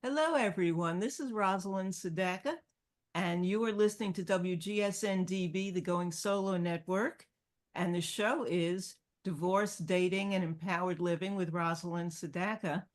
Hello, everyone. This is Rosalind Sedacca, and you are listening to WGSN-DB, the Going Solo Network. And the show is Divorce, Dating, and Empowered Living with Rosalind Sedacca.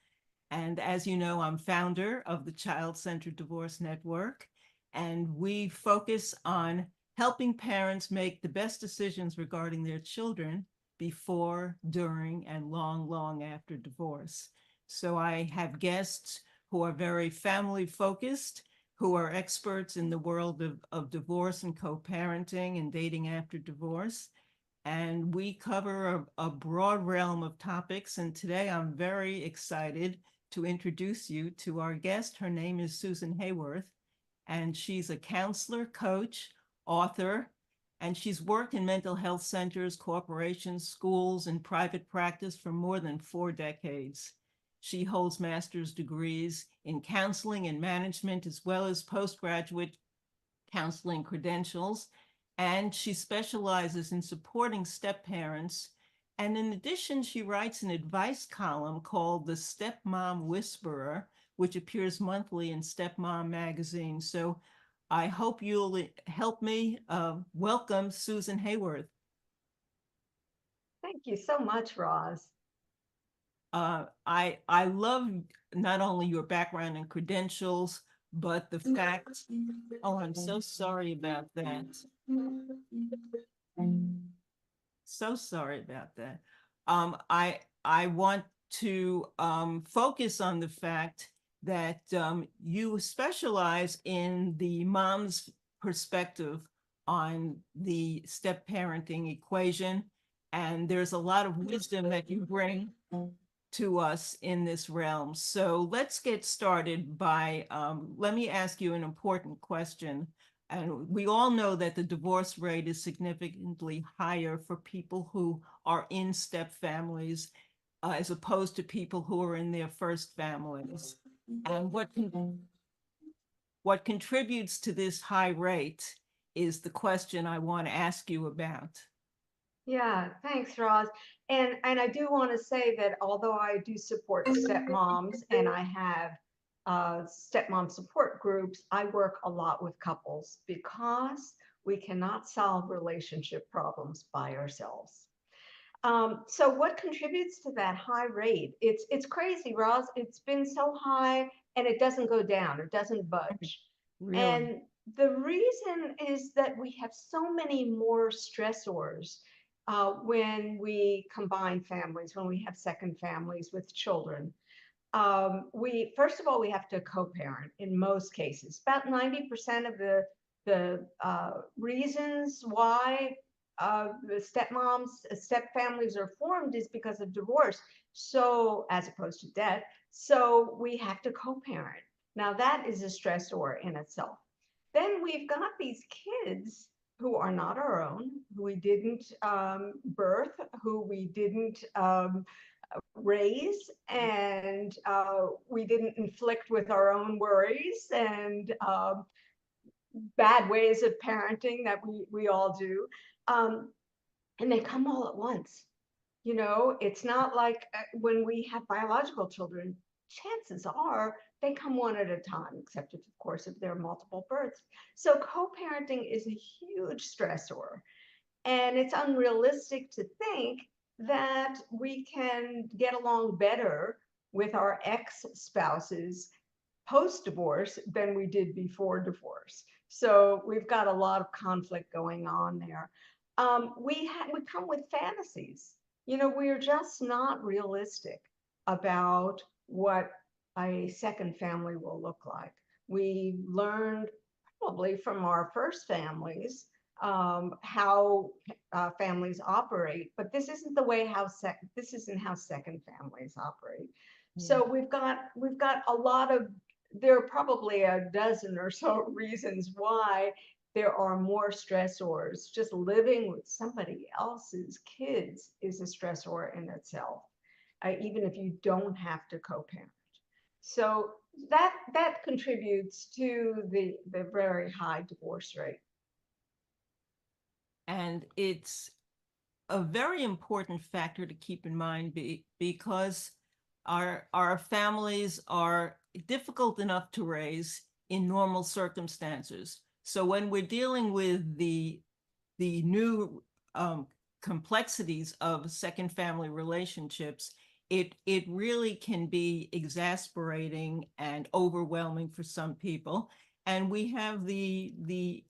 And as you know, I'm founder of the Child-Centered Divorce Network, and we focus on helping parents make the best decisions regarding their children before, during, and long, long after divorce. So I have guests who are very family focused, who are experts in the world of divorce and co-parenting and dating after divorce. And we cover a broad realm of topics. And today I'm very excited to introduce you to our guest. Her name is Susan Haworth, and she's a counselor, coach, author, and she's worked in mental health centers, corporations, schools, and private practice for more than 4 decades. She holds master's degrees in counseling and management, as well as postgraduate counseling credentials. And she specializes in supporting step parents. And in addition, she writes an advice column called The Stepmom Whisperer, which appears monthly in Stepmom magazine. So I hope you'll help me welcome Susan Haworth. Thank you so much, Roz. I love not only your background and credentials, but the fact, oh, I'm so sorry about that. So sorry about that. I want to focus on the fact that you specialize in the mom's perspective on the step parenting equation, and there's a lot of wisdom that you bring to us in this realm. So let's get started by, let me ask you an important question. And we all know that the divorce rate is significantly higher for people who are in step families as opposed to people who are in their first families. And what contributes to this high rate is the question I want to ask you about. Yeah, thanks, Roz. And I do want to say that although I do support stepmoms and I have stepmom support groups, I work a lot with couples because we cannot solve relationship problems by ourselves. So what contributes to that high rate? It's crazy, Roz. It's been so high and it doesn't go down. It doesn't budge. Really? And the reason is that we have so many more stressors when we combine families, when we have second families with children. We first of all we have to co-parent in most cases. About 90% of the reasons why the step families are formed is because of divorce. So as opposed to death, so we have to co-parent. Now that is a stressor in itself. Then we've got these kids who are not our own, who we didn't birth, who we didn't raise, and we didn't inflict with our own worries and bad ways of parenting that we all do. Um, and they come all at once. You know, it's not like when we have biological children, chances are they come one at a time, except if, of course, if there are multiple births. So co-parenting is a huge stressor. And it's unrealistic to think that we can get along better with our ex-spouses post-divorce than we did before divorce. So we've got a lot of conflict going on there. We come with fantasies. You know, we're just not realistic about what a second family will look like. We learned probably from our first families how families operate, but this isn't the way this isn't how second families operate. Yeah. So we've got a lot of, there are probably a dozen or so reasons why there are more stressors. Just living with somebody else's kids is a stressor in itself, even if you don't have to co-parent. So that contributes to the very high divorce rate. And it's a very important factor to keep in mind because our families are difficult enough to raise in normal circumstances. So when we're dealing with the new complexities of second family relationships, it really can be exasperating and overwhelming for some people. And we have the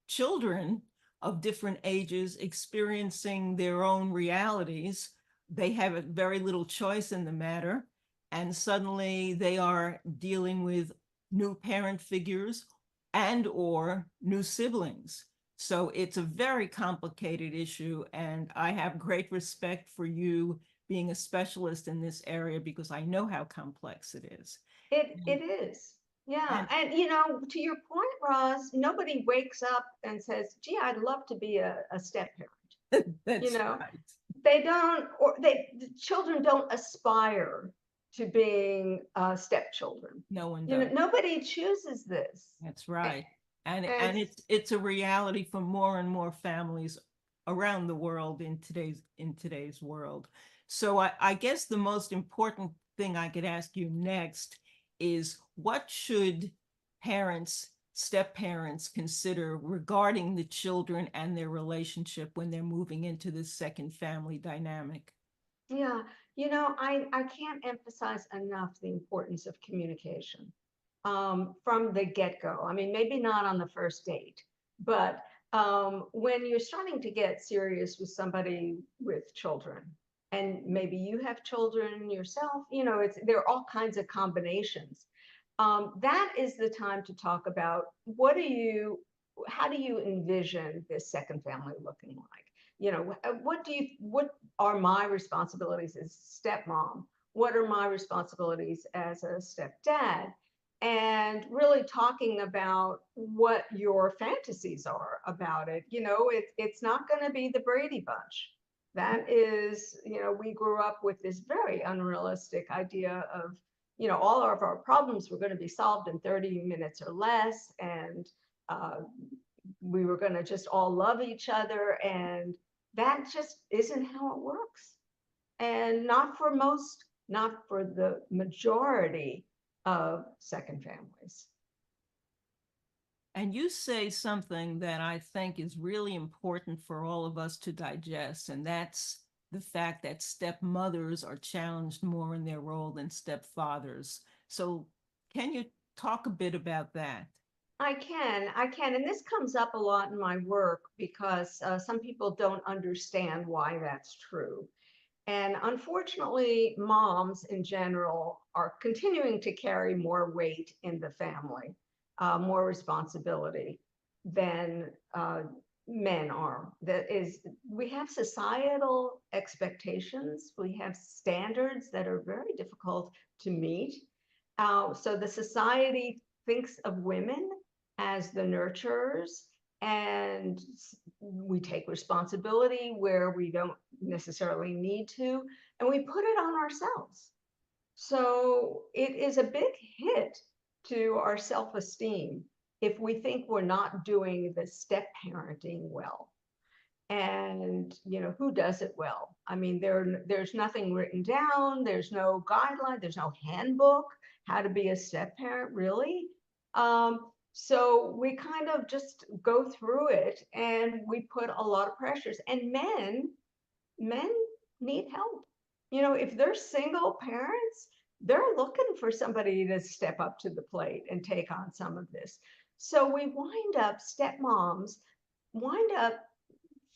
children of different ages experiencing their own realities. They have very little choice in the matter, and suddenly they are dealing with new parent figures and or new siblings. So it's a very complicated issue, and I have great respect for you being a specialist in this area because I know how complex it is. It is. Yeah. And And to your point, Roz, nobody wakes up and says, gee, I'd love to be a step parent. You that's know, right. they don't, or the children don't aspire to being stepchildren. No one does. Nobody chooses this. That's right. And And it's a reality for more and more families around the world in today's world. So I guess the most important thing I could ask you next is what should parents, step parents consider regarding the children and their relationship when they're moving into this second family dynamic? yeah, I can't emphasize enough the importance of communication from the get-go. I mean, maybe not on the first date, but when you're starting to get serious with somebody with children, and maybe you have children yourself, there are all kinds of combinations. That is the time to talk about how do you envision this second family looking like? What are my responsibilities as stepmom? What are my responsibilities as a stepdad? And really talking about what your fantasies are about it. It's not going to be the Brady Bunch. That is, we grew up with this very unrealistic idea of, all of our problems were going to be solved in 30 minutes or less. And uh, we were going to just all love each other. And that just isn't how it works. And not for the majority of second families. And you say something that I think is really important for all of us to digest, and that's the fact that stepmothers are challenged more in their role than stepfathers. So, can you talk a bit about that? I can. And this comes up a lot in my work because some people don't understand why that's true. And unfortunately, moms in general are continuing to carry more weight in the family, more responsibility than men are. We have societal expectations, we have standards that are very difficult to meet. So the society thinks of women as the nurturers, and we take responsibility where we don't necessarily need to, and we put it on ourselves. So it is a big hit to our self-esteem if we think we're not doing the step parenting well. And who does it well? I mean, there's nothing written down, there's no guideline, there's no handbook how to be a step parent, really. So we kind of just go through it, and we put a lot of pressures. And men need help. If they're single parents, they're looking for somebody to step up to the plate and take on some of this. So we stepmoms wind up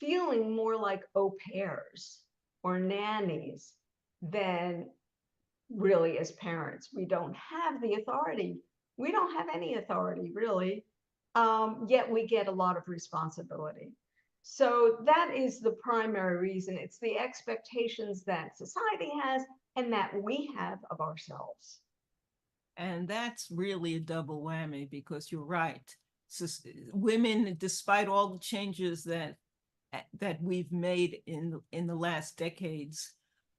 feeling more like au pairs or nannies than really as parents. We don't have the authority. We don't have any authority, really. Yet we get a lot of responsibility. So that is the primary reason. It's the expectations that society has and that we have of ourselves. And that's really a double whammy because you're right. So, women, despite all the changes that we've made in the last decades,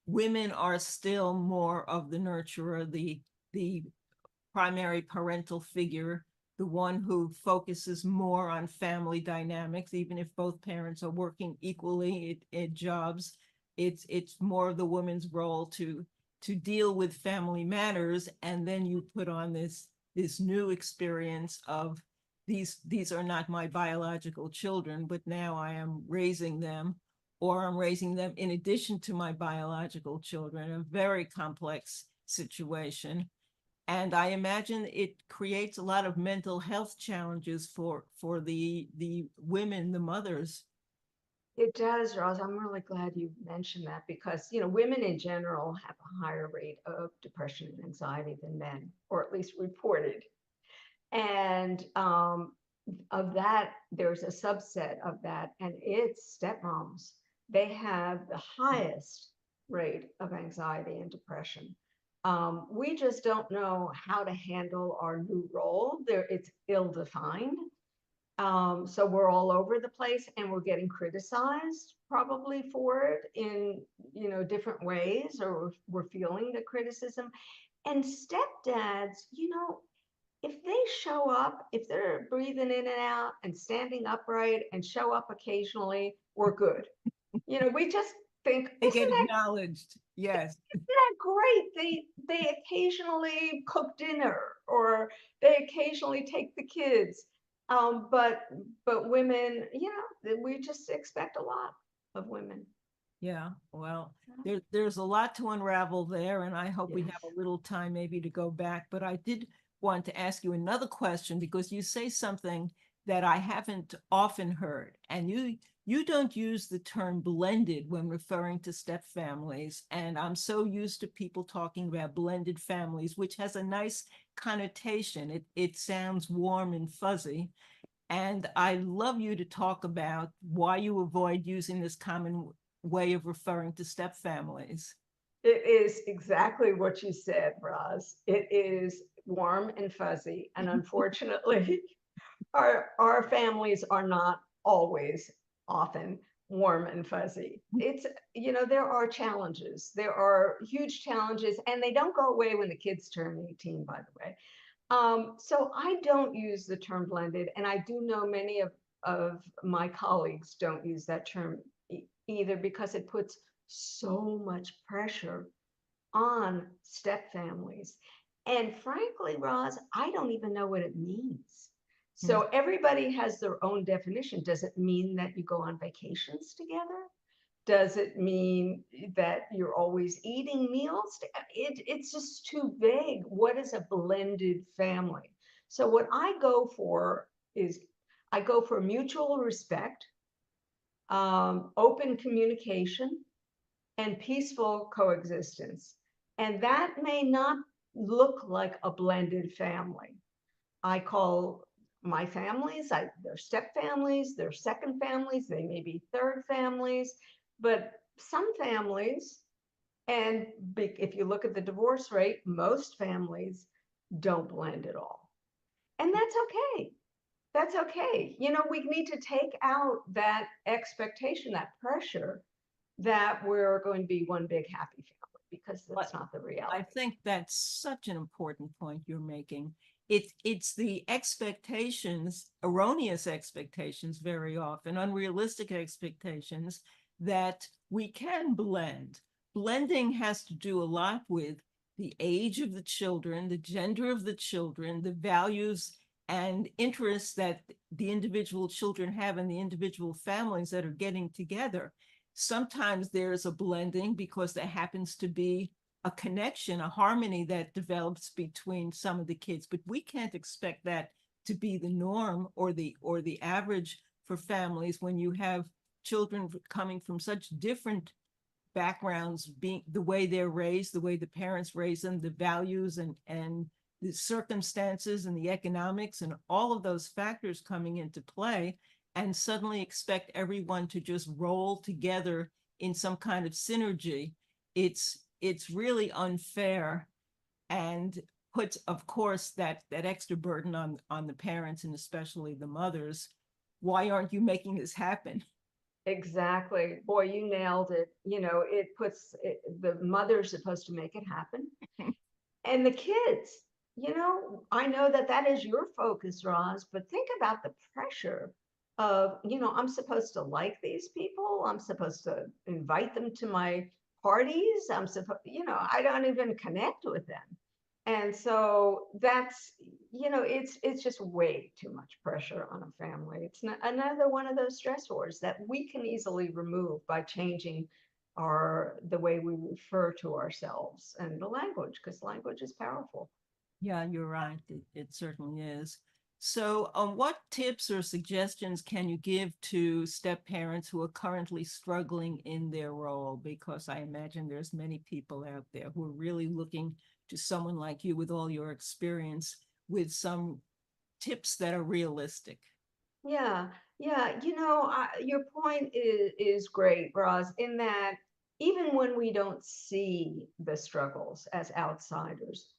women are still more of the nurturer, the primary parental figure, the one who focuses more on family dynamics, even if both parents are working equally at jobs. It's more of the woman's role to to deal with family matters, and then you put on this new experience of these are not my biological children, but now I am raising them, or I'm raising them in addition to my biological children, a very complex situation. And I imagine it creates a lot of mental health challenges for the women, the mothers. It does, Roz. I'm really glad you mentioned that because, women in general have a higher rate of depression and anxiety than men, or at least reported. And of that, there's a subset of that, and it's stepmoms. They have the highest rate of anxiety and depression. We just don't know how to handle our new role. It's ill-defined. So we're all over the place, and we're getting criticized probably for it in different ways, or we're feeling the criticism. And stepdads, if they show up, if they're breathing in and out and standing upright and show up occasionally, we're good. We just think, They isn't get that acknowledged. Yes. great? They occasionally cook dinner, or they occasionally take the kids. But women, we just expect a lot of women. Yeah, well, there's a lot to unravel there, and I hope we Yes. have a little time maybe to go back. But I did want to ask you another question, because you say something that I haven't often heard, and you don't use the term blended when referring to step families. And I'm so used to people talking about blended families, which has a nice connotation. It sounds warm and fuzzy. And I'd love you to talk about why you avoid using this common way of referring to step families. It is exactly what you said, Roz. It is warm and fuzzy. And unfortunately, our families are not always often warm and fuzzy. It's, there are challenges. There are huge challenges, and they don't go away when the kids turn 18, by the way. So I don't use the term blended, and I do know many of my colleagues don't use that term either, because it puts so much pressure on step families. And frankly, Roz, I don't even know what it means. So everybody has their own definition. Does it mean that you go on vacations together? Does it mean that you're always eating meals? It's just too vague. What is a blended family? So what I go for is I go for mutual respect, open communication, and peaceful coexistence. And that may not look like a blended family. I call my families, they're step families, they're second families, they may be third families, but some families, and if you look at the divorce rate, most families don't blend at all. And that's okay. That's okay. We need to take out that expectation, that pressure that we're going to be one big happy family, because that's not the reality. I think that's such an important point you're making. It's the expectations, erroneous expectations, very often unrealistic expectations, that we can blend. Blending has to do a lot with the age of the children, the gender of the children, the values and interests that the individual children have in the individual families that are getting together. Sometimes there's a blending because there happens to be a connection, a harmony that develops between some of the kids, but we can't expect that to be the norm or the average for families when you have children coming from such different backgrounds, being the way they're raised, the way the parents raise them, the values and the circumstances and the economics and all of those factors coming into play, and suddenly expect everyone to just roll together in some kind of synergy. It's really unfair, and puts, of course, that extra burden on the parents, and especially the mothers. Why aren't you making this happen? Exactly. Boy, you nailed it. The mother's supposed to make it happen. And the kids, I know that is your focus, Roz, but think about the pressure of, I'm supposed to like these people. I'm supposed to invite them to my parties. I'm supposed, I don't even connect with them. And so that's, it's just way too much pressure on a family. It's not another one of those stressors that we can easily remove by changing the way we refer to ourselves and the language, because language is powerful. Yeah, you're right. It certainly is. So, what tips or suggestions can you give to step parents who are currently struggling in their role? Because I imagine there's many people out there who are really looking to someone like you with all your experience with some tips that are realistic. Yeah, yeah. Your point is great, Roz, in that even when we don't see the struggles as outsiders,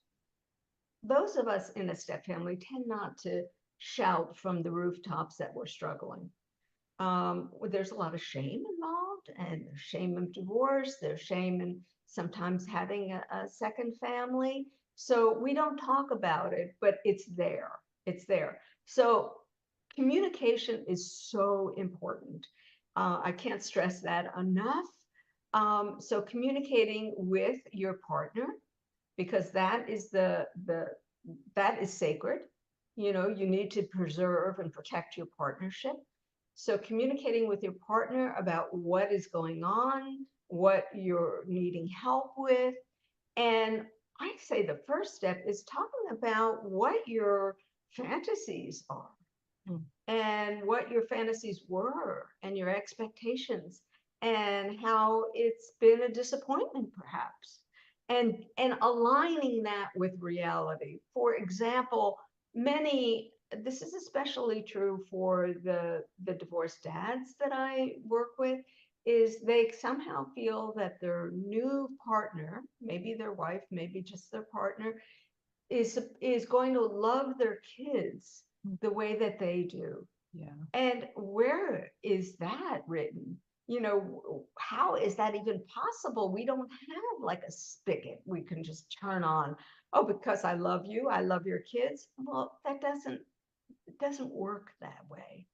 those of us in a step family tend not to shout from the rooftops that we're struggling. There's a lot of shame involved, and there's shame of divorce, there's shame in sometimes having a second family. So we don't talk about it, but it's there. It's there. So communication is so important. I can't stress that enough. So communicating with your partner, because that is sacred. You need to preserve and protect your partnership. So communicating with your partner about what is going on, what you're needing help with. And I say the first step is talking about what your fantasies are Mm. and what your fantasies were and your expectations and how it's been a disappointment perhaps, and aligning that with reality. For example, many this is especially true for the divorced dads that I work with, is they somehow feel that their new partner, maybe their wife, maybe just their partner, is going to love their kids the way that they do. Yeah. And where is that written? How is that even possible? We don't have like a spigot we can just turn on. Oh, because I love you, I love your kids. Well, it doesn't work that way.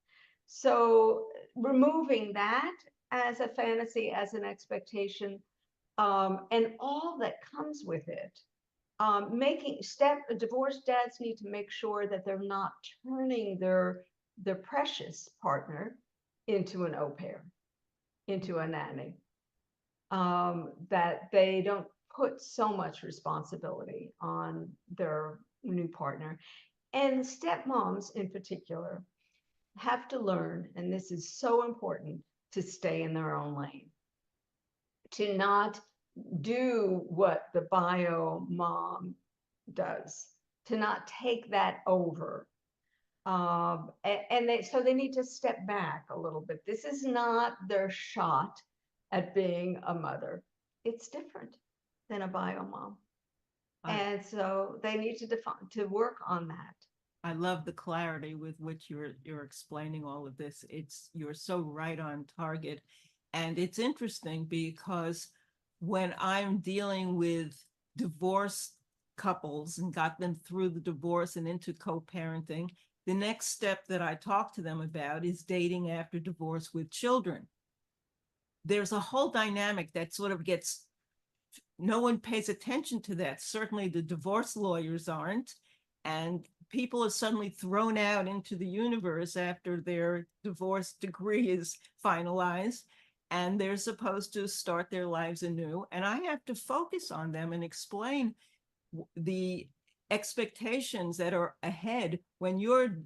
So removing that as a fantasy, as an expectation, and all that comes with it, making step divorced dads need to make sure that they're not turning their precious partner into an au pair, into a nanny, that they don't put so much responsibility on their new partner. And stepmoms in particular have to learn, and this is so important, to stay in their own lane, to not do what the bio mom does, to not take that over. So they need to step back a little bit. This is not their shot at being a mother. It's different than a bio mom. I, And so they need to work on that. I love the clarity with which you're explaining all of this. You're so right on target. And it's interesting because when I'm dealing with divorced couples and got them through the divorce and into co-parenting, the next step that I talk to them about is dating after divorce with children. There's a whole dynamic that sort of gets, no one pays attention to that. Certainly the divorce lawyers aren't. And people are suddenly thrown out into the universe after their divorce decree is finalized, and they're supposed to start their lives anew. And I have to focus on them and explain the expectations that are ahead when you're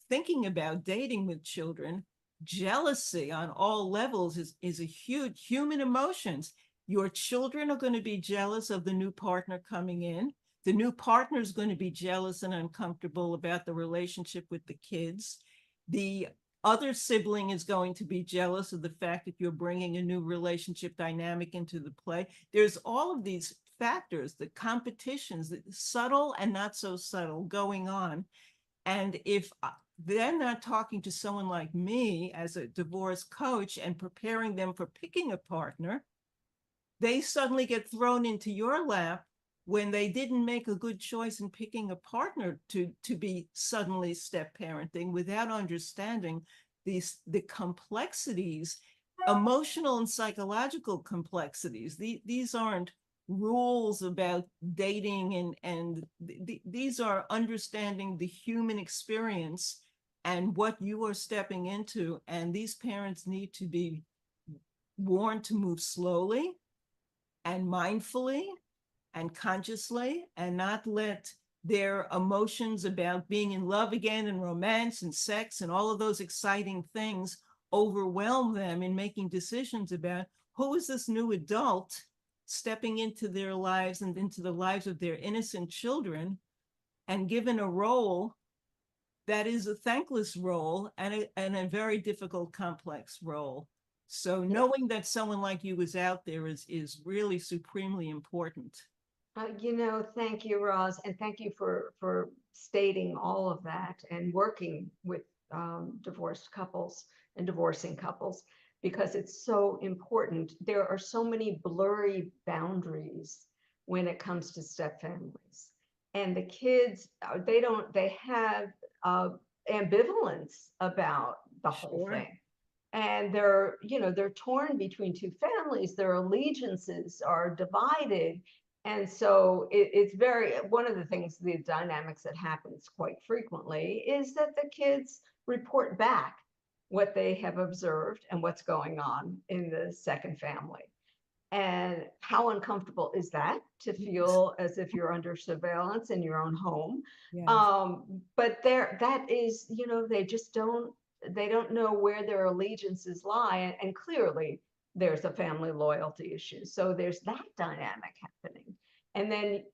thinking about dating with children. Jealousy on all levels is a huge human emotions. Your children are going to be jealous of the new partner coming in. The new partner is going to be jealous and uncomfortable about the relationship with the kids. The other sibling is going to be jealous of the fact that you're bringing a new relationship dynamic into the play. There's all of these factors, the competitions, the subtle and not so subtle, going on. And if they're not talking to someone like me as a divorce coach and preparing them for picking a partner, they suddenly get thrown into your lap when they didn't make a good choice in picking a partner to be suddenly step parenting without understanding the complexities emotional and psychological complexities. These aren't rules about dating, and these are understanding the human experience and what you are stepping into. And these parents need to be warned to move slowly and mindfully and consciously, and not let their emotions about being in love again and romance and sex and all of those exciting things overwhelm them in making decisions about who is this new adult stepping into their lives and into the lives of their innocent children, and given a role that is a thankless role and a very difficult, complex role. So knowing that someone like you is out there is really supremely important. Thank you, Roz, and thank you for stating all of that and working with divorced couples and divorcing couples, because it's so important. There are so many blurry boundaries when it comes to step families, and the kids they have ambivalence about the whole Sure. thing, and they're torn between two families. Their allegiances are divided, and so it's very, one of the things, the dynamics that happens quite frequently is that the kids report back what they have observed and what's going on in the second family. And how uncomfortable is that, to feel as if you're under surveillance in your own home? Yes. But that is, they don't know where their allegiances lie. And clearly there's a family loyalty issue. So there's that dynamic happening. And then,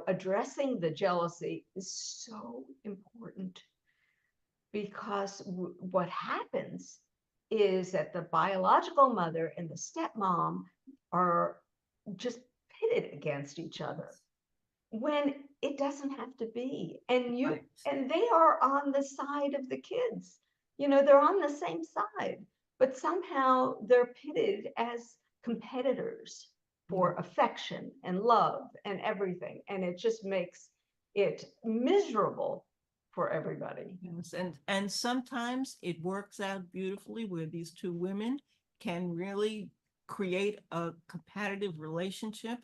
addressing the jealousy is so important, because what happens is that the biological mother and the stepmom are just pitted against each other when it doesn't have to be. Right. And they are on the side of the kids. They're on the same side, but somehow they're pitted as competitors for affection and love and everything. And it just makes it miserable for everybody. Yes, and sometimes it works out beautifully where these two women can really create a competitive relationship,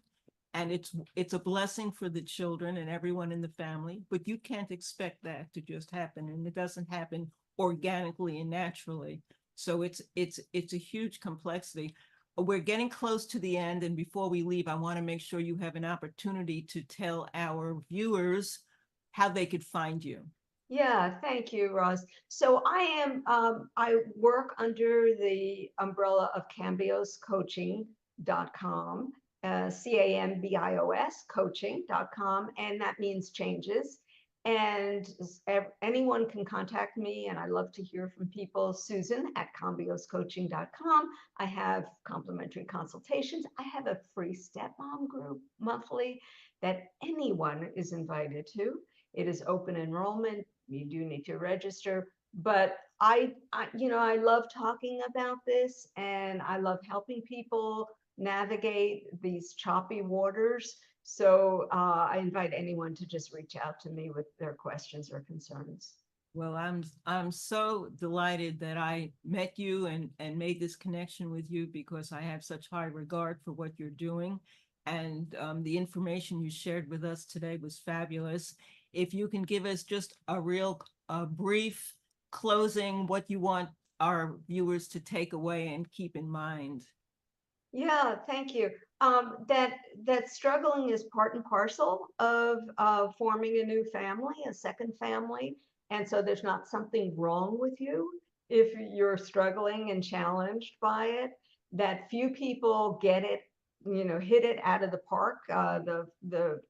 and it's a blessing for the children and everyone in the family. But you can't expect that to just happen, and it doesn't happen organically and naturally. So it's a huge complexity. We're getting close to the end, and before we leave, I want to make sure you have an opportunity to tell our viewers how they could find you. Yeah, thank you, Roz. So I work under the umbrella of cambioscoaching.com, CAMBIOS coaching.com, and that means changes. And anyone can contact me, and I love to hear from people. Susan at cambioscoaching.com. I have complimentary consultations. I have a free stepmom group monthly that anyone is invited to. It is open enrollment. You do need to register, but I love talking about this, and I love helping people navigate these choppy waters. So I invite anyone to just reach out to me with their questions or concerns. Well, I'm so delighted that I met you and made this connection with you, because I have such high regard for what you're doing. And the information you shared with us today was fabulous. If you can give us just a real brief closing, what you want our viewers to take away and keep in mind. Yeah, thank you. That struggling is part and parcel of forming a new family, a second family. And so there's not something wrong with you if you're struggling and challenged by it. That few people get it, hit it out of the park. The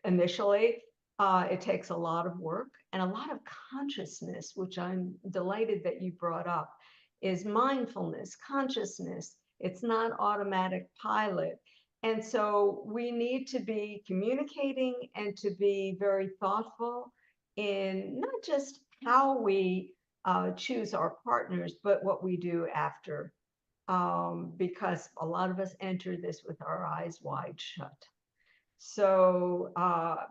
initially, it takes a lot of work and a lot of consciousness, which I'm delighted that you brought up, is mindfulness, consciousness. It's not automatic pilot. And so we need to be communicating and to be very thoughtful in not just how we choose our partners, but what we do after. Because a lot of us enter this with our eyes wide shut. So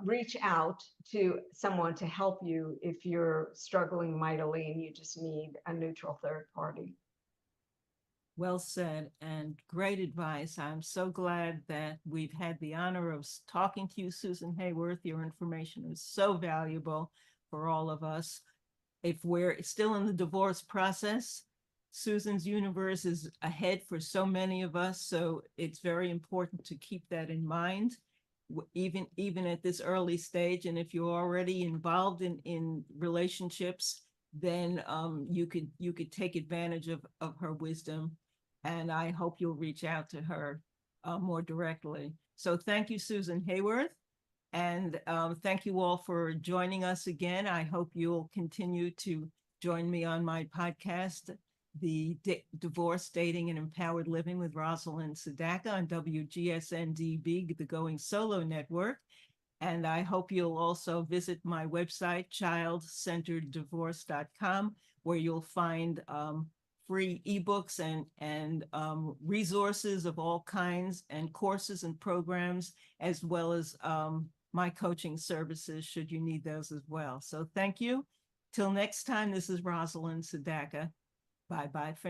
reach out to someone to help you if you're struggling mightily and you just need a neutral third party. Well said and great advice. I'm so glad that we've had the honor of talking to you, Susan Haworth. Your information is so valuable for all of us. If we're still in the divorce process, Susan's universe is ahead for so many of us. So it's very important to keep that in mind, even at this early stage. And if you're already involved in relationships, then you could take advantage of her wisdom. And I hope you'll reach out to her more directly. So thank you, Susan Haworth. And thank you all for joining us again. I hope you'll continue to join me on my podcast, the Divorce, Dating, and Empowered Living with Rosalind Sedacca on WGSN-DB, the Going Solo Network. And I hope you'll also visit my website, childcentereddivorce.com, where you'll find free ebooks and resources of all kinds and courses and programs, as well as my coaching services, should you need those as well. So thank you. Till next time, this is Rosalind Sedacca. Bye-bye for